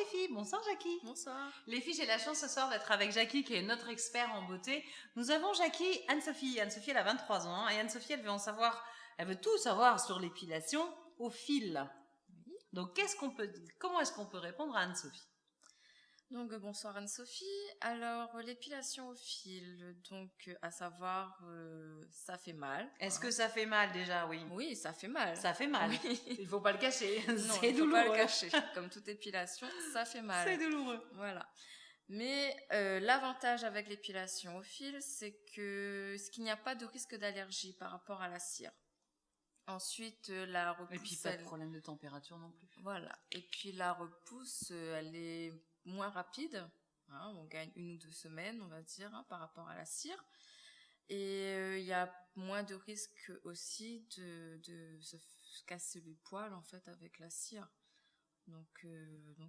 filles, bonsoir Jackie. Bonsoir. Les filles, j'ai la chance ce soir d'être avec Jackie qui est notre expert en beauté. Nous avons Jackie, Anne-Sophie. Anne-Sophie, elle a 23 ans et Anne-Sophie, elle veut tout savoir sur l'épilation au fil. Oui. Donc, comment est-ce qu'on peut répondre à Anne-Sophie? Donc bonsoir Anne-Sophie. Alors l'épilation au fil, donc à savoir ça fait mal. Est-ce que ça fait mal déjà? Oui. Oui, ça fait mal. Ça fait mal. Oui. Il faut pas le cacher. Non, C'est il faut douloureux. pas le cacher. Comme toute épilation, ça fait mal. C'est douloureux. Voilà. Mais l'avantage avec l'épilation au fil, c'est qu'il n'y a pas de risque d'allergie par rapport à la cire. Ensuite, la repousse... Et puis pas de problème de température non plus. Voilà. Et puis la repousse, elle est moins rapide. Hein, on gagne 1 ou 2 semaines, on va dire, par rapport à la cire. Et il y a moins de risque aussi de se casser les poils, en fait, avec la cire. Donc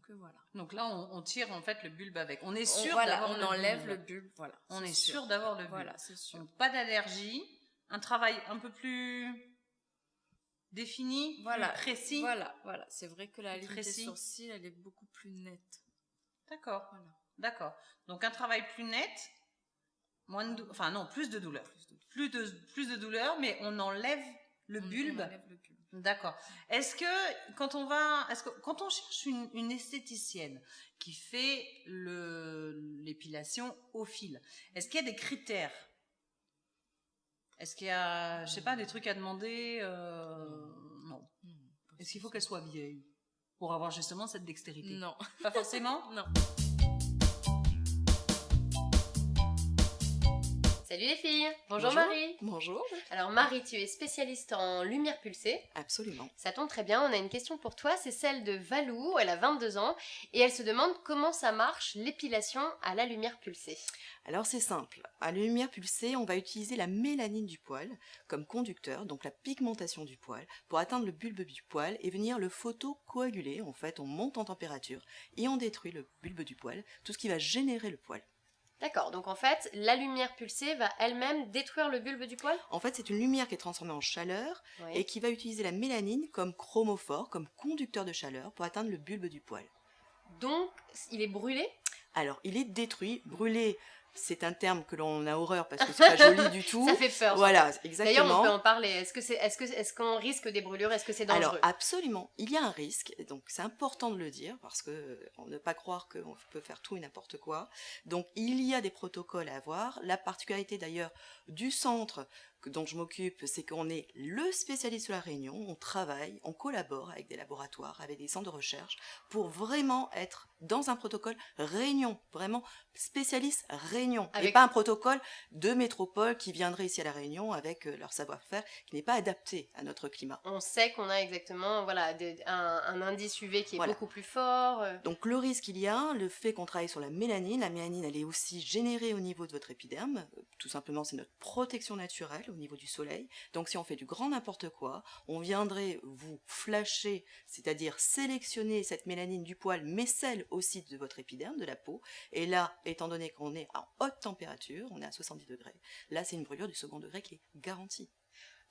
voilà. Donc là, on tire en fait le bulbe avec. On est sûr d'avoir on enlève le bulbe. Voilà. On est sûr d'avoir le bulbe. Voilà, c'est sûr. Donc, pas d'allergie, un travail un peu plus défini, voilà, plus précis. Voilà. C'est vrai que la ligne des sourcils, elle est beaucoup plus nette. D'accord. Voilà. D'accord. Donc un travail plus net, plus de douleur. Plus de douleur, mais on enlève le bulbe. On enlève le bulbe. D'accord. Est-ce que quand on cherche une esthéticienne qui fait l'épilation au fil, est-ce qu'il y a des critères? Est-ce qu'il y a, je sais pas, des trucs à demander? Non. Est-ce qu'il faut qu'elle soit vieille pour avoir justement cette dextérité? Non. Pas forcément? Non. Salut les filles. Bonjour Marie. Bonjour. Alors Marie, tu es spécialiste en lumière pulsée. Absolument. Ça tombe très bien, on a une question pour toi, c'est celle de Valou, elle a 22 ans et elle se demande comment ça marche l'épilation à la lumière pulsée. Alors c'est simple, à la lumière pulsée, on va utiliser la mélanine du poil comme conducteur, donc la pigmentation du poil, pour atteindre le bulbe du poil et venir le photocoaguler. En fait, on monte en température et on détruit le bulbe du poil, tout ce qui va générer le poil. D'accord, donc en fait, la lumière pulsée va elle-même détruire le bulbe du poil? En fait, c'est une lumière qui est transformée en chaleur et qui va utiliser la mélanine comme chromophore, comme conducteur de chaleur pour atteindre le bulbe du poil. Donc, il est brûlé? Alors, il est détruit, brûlé. C'est un terme que l'on a horreur parce que c'est pas joli du tout. Ça fait peur. Voilà, exactement. D'ailleurs, on peut en parler. Est-ce qu'on risque des brûlures? Est-ce que c'est dangereux? Alors, absolument. Il y a un risque. Donc, c'est important de le dire parce que ne pas croire qu'on peut faire tout et n'importe quoi. Donc, il y a des protocoles à avoir. La particularité d'ailleurs du centre dont je m'occupe, c'est qu'on est le spécialiste sur la Réunion. On travaille, on collabore avec des laboratoires, avec des centres de recherche pour vraiment être dans un protocole Réunion, vraiment spécialiste Réunion, et pas un protocole de métropole qui viendrait ici à la Réunion avec leur savoir-faire qui n'est pas adapté à notre climat. On sait qu'on a exactement un indice UV qui est beaucoup plus fort. Donc le risque il y a, le fait qu'on travaille sur la mélanine elle est aussi générée au niveau de votre épiderme, tout simplement c'est notre protection naturelle au niveau du soleil. Donc si on fait du grand n'importe quoi, on viendrait vous flasher, c'est-à-dire sélectionner cette mélanine du poil, mais celle aussi de votre épiderme, de la peau. Et là, étant donné qu'on est en haute température, on est à 70 degrés, là c'est une brûlure du second degré qui est garantie.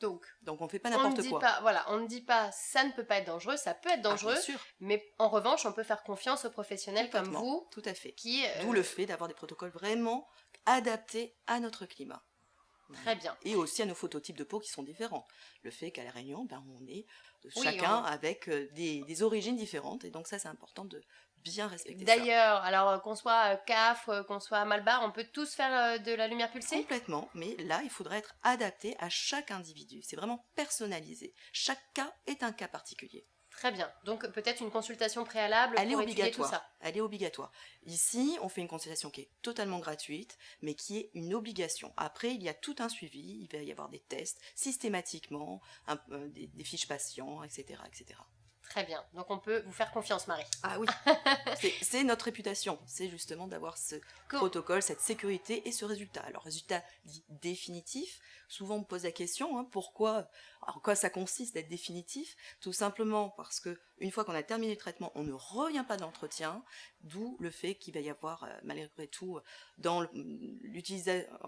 Donc on ne fait pas n'importe quoi. On ne dit pas ça ne peut pas être dangereux, ça peut être dangereux, bien sûr. Mais en revanche, on peut faire confiance aux professionnels comme vous. Tout à fait. D'où le fait d'avoir des protocoles vraiment adaptés à notre climat. Très bien. Et aussi à nos phototypes de peau qui sont différents. Le fait qu'à La Réunion, on est chacun avec des origines différentes. Et donc ça, c'est important de bien respecter ça. D'ailleurs, alors qu'on soit CAF, qu'on soit Malbar, on peut tous faire de la lumière pulsée? Complètement, mais là, il faudrait être adapté à chaque individu. C'est vraiment personnalisé. Chaque cas est un cas particulier. Très bien. Donc peut-être une consultation préalable pour étudier tout ça. Elle est obligatoire. Ici, on fait une consultation qui est totalement gratuite, mais qui est une obligation. Après, il y a tout un suivi. Il va y avoir des tests systématiquement, des fiches patients, etc., etc. Très bien. Donc on peut vous faire confiance, Marie. Ah oui. C'est notre réputation. C'est justement d'avoir ce protocole, cette sécurité et ce résultat. Alors, résultat dit définitif. Souvent, on me pose la question, pourquoi En quoi ça consiste d'être définitif? Tout simplement parce que une fois qu'on a terminé le traitement, on ne revient pas d'entretien, d'où le fait qu'il va y avoir, malgré tout, dans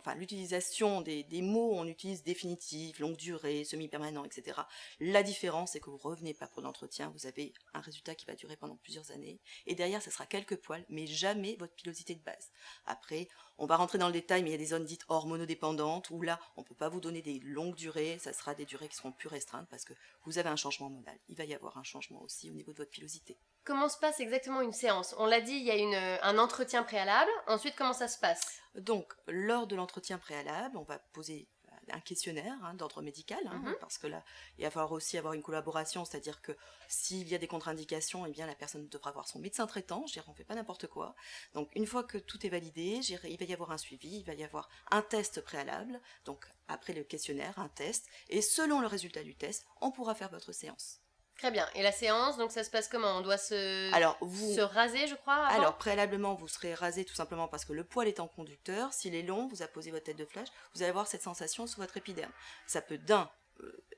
l'utilisation des mots, on utilise définitif, longue durée, semi-permanent, etc. La différence, c'est que vous ne revenez pas pour l'entretien, vous avez un résultat qui va durer pendant plusieurs années, et derrière, ça sera quelques poils, mais jamais votre pilosité de base. Après, on va rentrer dans le détail, mais il y a des zones dites hormonodépendantes, où là, on ne peut pas vous donner des longues durées, ça sera des durées qui seront plus restreintes, parce que vous avez un changement hormonal. Il va y avoir un changement aussi au niveau de votre pilosité. Comment se passe exactement une séance? On l'a dit, il y a un entretien préalable. Ensuite, comment ça se passe? Donc, lors de l'entretien préalable, on va poser un questionnaire d'ordre médical, parce que là, il va falloir aussi avoir une collaboration, c'est-à-dire que s'il y a des contre-indications, eh bien, la personne devra voir son médecin traitant, on ne fait pas n'importe quoi. Donc, une fois que tout est validé, il va y avoir un suivi, il va y avoir un test préalable, donc après le questionnaire, un test, et selon le résultat du test, on pourra faire votre séance. Très bien. Et la séance, donc ça se passe comment? On doit se raser, je crois, avant? Alors, préalablement, vous serez rasé tout simplement parce que le poil est en conducteur. S'il est long, vous apposez votre tête de flèche, vous allez avoir cette sensation sous votre épiderme. Ça peut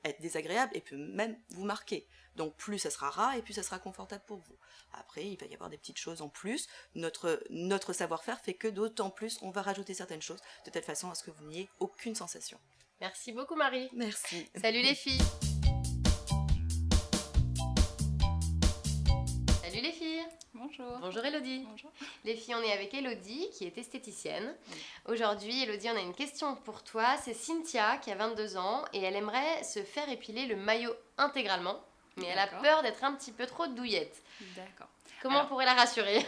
être désagréable et peut même vous marquer. Donc, plus ça sera ras et plus ça sera confortable pour vous. Après, il va y avoir des petites choses en plus. Notre savoir-faire fait que d'autant plus, on va rajouter certaines choses de telle façon à ce que vous n'ayez aucune sensation. Merci beaucoup, Marie. Merci. Salut les filles. Salut les filles. Bonjour. Bonjour Elodie. Bonjour. Les filles, on est avec Elodie qui est esthéticienne. Aujourd'hui, Elodie, on a une question pour toi. C'est Cynthia qui a 22 ans et elle aimerait se faire épiler le maillot intégralement, mais elle a D'accord. peur d'être un petit peu trop douillette. D'accord. Comment Alors- on pourrait la rassurer?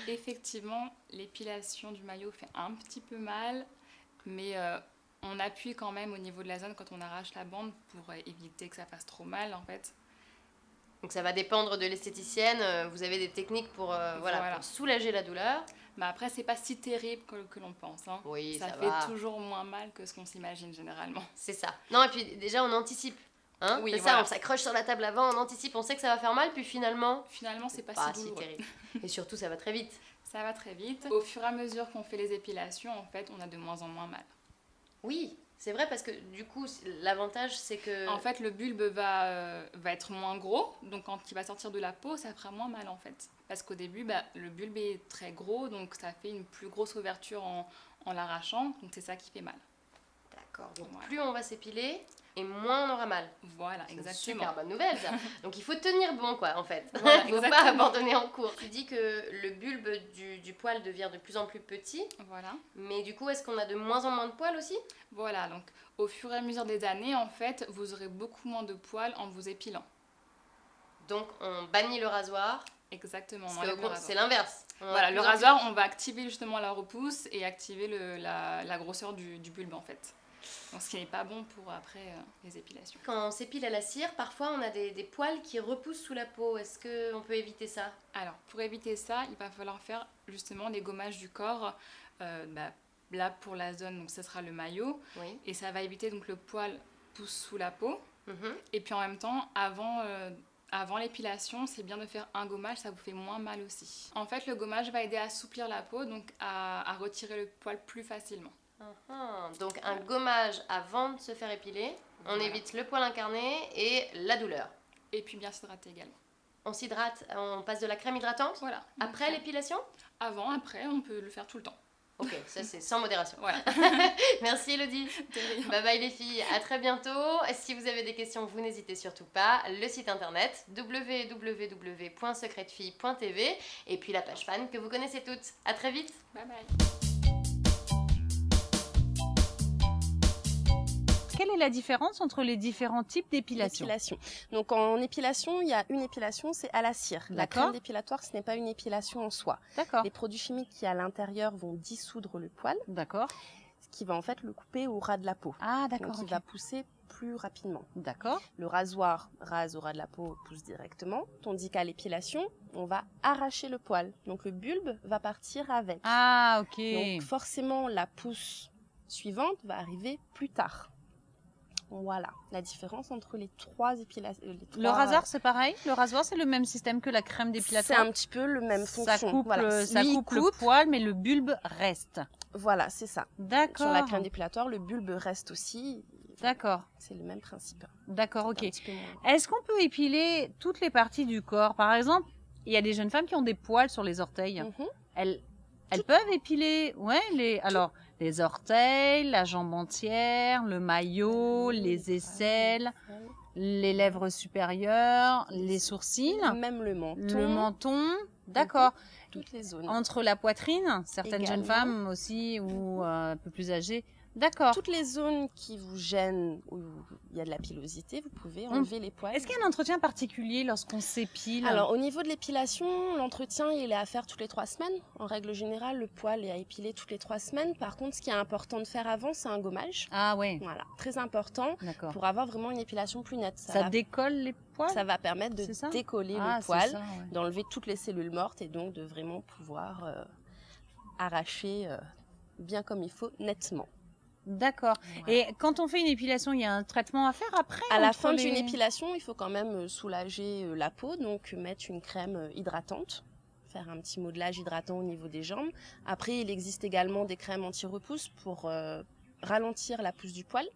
Effectivement, l'épilation du maillot fait un petit peu mal, mais on appuie quand même au niveau de la zone quand on arrache la bande pour éviter que ça fasse trop mal en fait. Donc ça va dépendre de l'esthéticienne. Vous avez des techniques pour, Voilà. pour soulager la douleur. Mais après, c'est pas si terrible que l'on pense. Hein. Oui, ça fait va. toujours moins mal que ce qu'on s'imagine généralement. C'est ça. Non, et puis déjà, on anticipe. Hein, Oui, c'est voilà. ça, on s'accroche sur la table avant, on anticipe, on sait que ça va faire mal, puis finalement, Finalement, c'est pas si douloureux. terrible. Et surtout, ça va très vite. Ça va très vite. Au fur et à mesure qu'on fait les épilations, en fait, on a de moins en moins mal. Oui, c'est vrai, parce que du coup, l'avantage, c'est que... En fait, le bulbe va être moins gros, donc quand il va sortir de la peau, ça fera moins mal en fait. Parce qu'au début, le bulbe est très gros, donc ça fait une plus grosse ouverture en l'arrachant, donc c'est ça qui fait mal. D'accord, donc Voilà. plus on va s'épiler, et moins on aura mal. Voilà, C'est une exactement. super bonne nouvelle, ça. Donc il faut tenir bon, quoi, en fait. Voilà, Il ne faut pas exactement. abandonner en cours. Tu dis que le bulbe du poil devient de plus en plus petit, Voilà. mais du coup, est-ce qu'on a de moins en moins de poils aussi? Voilà, donc au fur et à mesure des années, en fait, vous aurez beaucoup moins de poils en vous épilant. Donc on bannit le rasoir, Exactement. on parce enlève le que rasoir. c'est l'inverse. On a Voilà, de le plus en plus- rasoir, on va activer justement la repousse et activer la grosseur du bulbe en fait. Donc ce qui n'est pas bon pour après les épilations. Quand on s'épile à la cire, parfois on a des poils qui repoussent sous la peau. Est-ce qu'on peut éviter ça? Alors, pour éviter ça, il va falloir faire justement des gommages du corps. Là, pour la zone, donc ce sera le maillot. Oui. Et ça va éviter donc le poil pousse sous la peau. Mhm. Et puis en même temps, avant l'épilation, c'est bien de faire un gommage, ça vous fait moins mal aussi. En fait, le gommage va aider à assouplir la peau, donc à retirer le poil plus facilement. Donc un gommage avant de se faire épiler, on Voilà. évite le poil incarné et la douleur. Et puis bien s'hydrater également. On s'hydrate, on passe de la crème hydratante Voilà. après l'épilation? Avant, après, on peut le faire tout le temps. Ok, ça c'est sans modération. Voilà. Merci Elodie. De rien. Bye bye les filles, à très bientôt. Si vous avez des questions, vous n'hésitez surtout pas. Le site internet www.secretefille.tv et puis la page fan que vous connaissez toutes. À très vite. Bye bye. Quelle est la différence entre les différents types d'épilation? L'épilation. Donc en épilation, il y a une épilation, c'est à la cire. La D'accord. crème dépilatoire, ce n'est pas une épilation en soi. D'accord. Les produits chimiques qui à l'intérieur vont dissoudre le poil, D'accord. ce qui va en fait le couper au ras de la peau. Ah, d'accord. Donc il ok. va pousser plus rapidement. D'accord. Le rasoir rase au ras de la peau, pousse directement, tandis qu'à l'épilation, on va arracher le poil. Donc le bulbe va partir avec. Ah, ok. Donc forcément, la pousse suivante va arriver plus tard. Voilà la différence entre les trois épilations. Le rasoir, c'est pareil? Le rasoir, c'est le même système que la crème C'est dépilatoire? un petit peu le même Ça fonction. coupe, Voilà. ça Lui, il coupe le poil, mais le bulbe reste. Voilà, c'est ça. D'accord. Sur la crème dépilatoire, le bulbe reste aussi. D'accord. C'est le même principe. D'accord, C'est ok. un petit peu moins. Est-ce qu'on peut épiler toutes les parties du corps? Par exemple, il y a des jeunes femmes qui ont des poils sur les orteils. Mhm. Elles peuvent épiler, alors les orteils, la jambe entière, le maillot, les aisselles, les lèvres supérieures, les sourcils, Même le menton. le menton. D'accord. Toutes les zones. Entre la poitrine, certaines jeunes Également. femmes aussi ou un peu plus âgées. D'accord. Toutes les zones qui vous gênent, où il y a de la pilosité, vous pouvez enlever les poils. Est-ce qu'il y a un entretien particulier lorsqu'on s'épile? Alors, au niveau de l'épilation, l'entretien, il est à faire toutes les 3 semaines. En règle générale, le poil est à épiler toutes les 3 semaines. Par contre, ce qui est important de faire avant, c'est un gommage. Ah ouais, Voilà, très important d'accord. pour avoir vraiment une épilation plus nette. Ça décolle les poils? Ça va permettre C'est ça de décoller Ah, le c'est poil, ça, ouais. d'enlever toutes les cellules mortes et donc de vraiment pouvoir arracher bien comme il faut, nettement. D'accord. Voilà. Et quand on fait une épilation, il y a un traitement à faire après? À la entre fin les- d'une épilation, il faut quand même soulager la peau, donc mettre une crème hydratante, faire un petit modelage hydratant au niveau des jambes. Après, il existe également des crèmes anti-repousse pour ralentir la pousse du poil.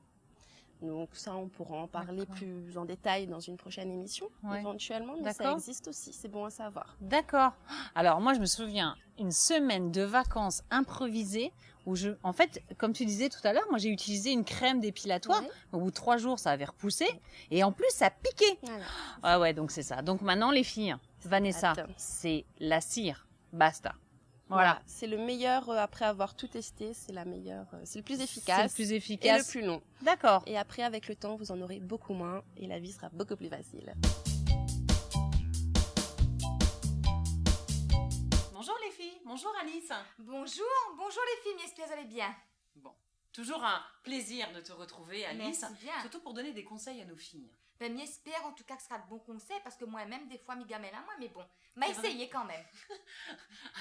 Donc ça, on pourra en parler D'accord. plus en détail dans une prochaine émission, Ouais. éventuellement, mais ça D'accord. existe aussi, c'est bon à savoir. D'accord. Alors moi, je me souviens, une semaine de vacances improvisées où en fait, comme tu disais tout à l'heure, moi j'ai utilisé une crème dépilatoire. Ouais. Au bout de 3 jours, ça avait repoussé et en plus, ça piquait. Voilà. Ah ouais, donc c'est ça. Donc maintenant, les filles, Vanessa, Attends. c'est la cire. Basta. Voilà. C'est le meilleur après avoir tout testé, c'est la meilleure, c'est le plus C'est efficace le plus et le efficace. plus long. D'accord. Et après, avec le temps, vous en aurez beaucoup moins et la vie sera beaucoup plus facile. Bonjour les filles. Bonjour Alice. Bonjour les filles, j'espère que vous allez bien. Bon, toujours un plaisir de te retrouver, Alice. Merci bien. Surtout pour donner des conseils à nos filles. Ben, j'espère en tout cas que ce sera de bons conseils parce que moi-même, des fois, mes gamelles à moi, mais bon, m'a C'est vrai. essayé quand même.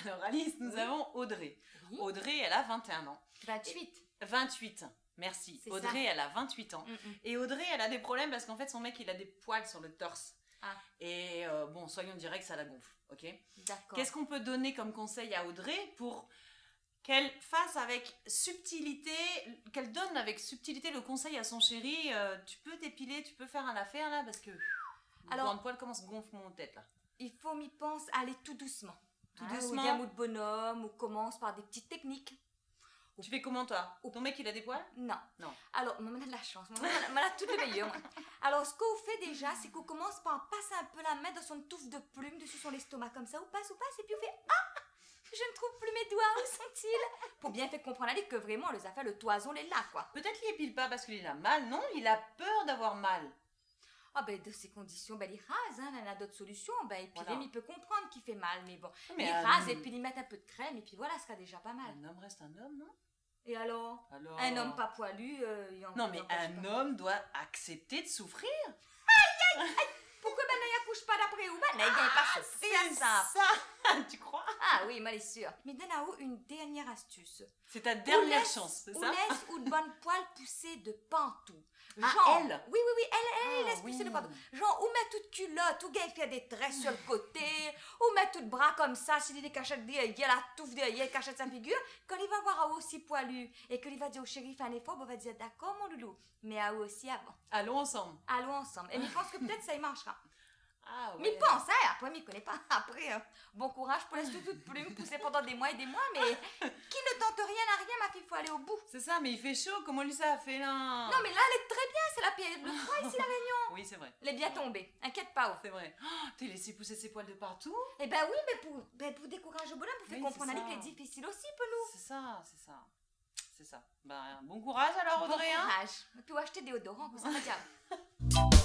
Alors Alice, nous avons Audrey. Oui. Audrey, elle a 21 ans. 28. 28. Merci. C'est Audrey, ça. elle a 28 ans. Mm, mm. Et Audrey, elle a des problèmes parce qu'en fait, son mec, il a des poils sur le torse. Ah. Et bon, soyons directs, ça la gonfle. Ok. D'accord. Qu'est-ce qu'on peut donner comme conseil à Audrey pour qu'elle fasse avec subtilité, qu'elle donne avec subtilité le conseil à son chéri, tu peux t'épiler, tu peux faire un affaire là, parce que Alors- le grand poil commence à gonfler mon tête là. Il faut, m'y pense, aller tout doucement. Tout Ah, doucement. doucement. Ou dire mot de bonhomme, ou commence par des petites techniques. Tu fais comment toi? Ton mec il a des poils? Non. Non. Alors, on a de la chance. On a tout le meilleur. Alors, ce qu'on fait déjà, c'est qu'on commence par passer un peu la main dans son touffe de plumes dessus son estomac, comme ça, on passe, et puis on fait ah, je ne trouve plus mes doigts, où sont-ils? Pour bien faire comprendre à lui que vraiment, on les a fait le toison, les là, quoi. Peut-être qu'il épile pas parce qu'il a mal, non? Il a peur d'avoir mal. Ah ben, de ces conditions, ben, il rase, hein, il a d'autres solutions. Ben, et puis, Voilà. il peut comprendre qu'il fait mal, mais bon. Mais il un- rase, et puis il met un peu de crème, et puis voilà, ce sera déjà pas mal. Un homme reste un homme, non? Et alors? Alors... Un homme pas poilu, il en Non mais il en un cache pas. homme doit accepter de souffrir. Pourquoi ben, il accouche pas d'après ou ben, il gagne pas souffrir, C'est ça. tu crois? Ah oui, mal est sûr. Mais Danao, une dernière astuce. C'est ta dernière On laisse- chance, c'est On ça? laisse ou de bonnes poils pousser de partout. Ah, Genre, elle? Oui, elle Ah, laisse oui. pousser de partout. Genre, ou met toute culotte, ou gagne fait des tresses sur le côté, ou met tout de bras comme ça, s'il a des cachettes derrière, il y a la touffe derrière, il cachette sa figure. Quand il va voir à aussi poilu, et qu'il va dire au chéri, fais un effort, on va dire d'accord, mon loulou, mais à aussi avant. Allons ensemble. Allons ensemble. Et je pense que peut-être ça y marchera. Ah Mais pense, hein, après, m'y connais pas. Après, bon courage pour laisser toute plume pousser pendant des mois et des mois, mais qui ne tente rien à rien, ma fille, faut aller au bout. C'est ça, mais il fait chaud, comment lui ça a fait là? Non, mais là, elle est très bien, c'est la période de froid ici, la Réunion. Oui, c'est vrai. Elle est bien tombée, inquiète pas. Oh. C'est vrai. Oh, t'es laissé pousser ses poils de partout? Eh ben oui, mais pour décourager le bonhomme, pour faire Oui, comprendre à c'est lui ça. qu'il est difficile aussi pour nous. C'est ça, c'est ça. C'est ça. Ben, bon courage alors, Bon Audrey, hein? courage. Et puis, acheter des déodorants, pour ça va dire.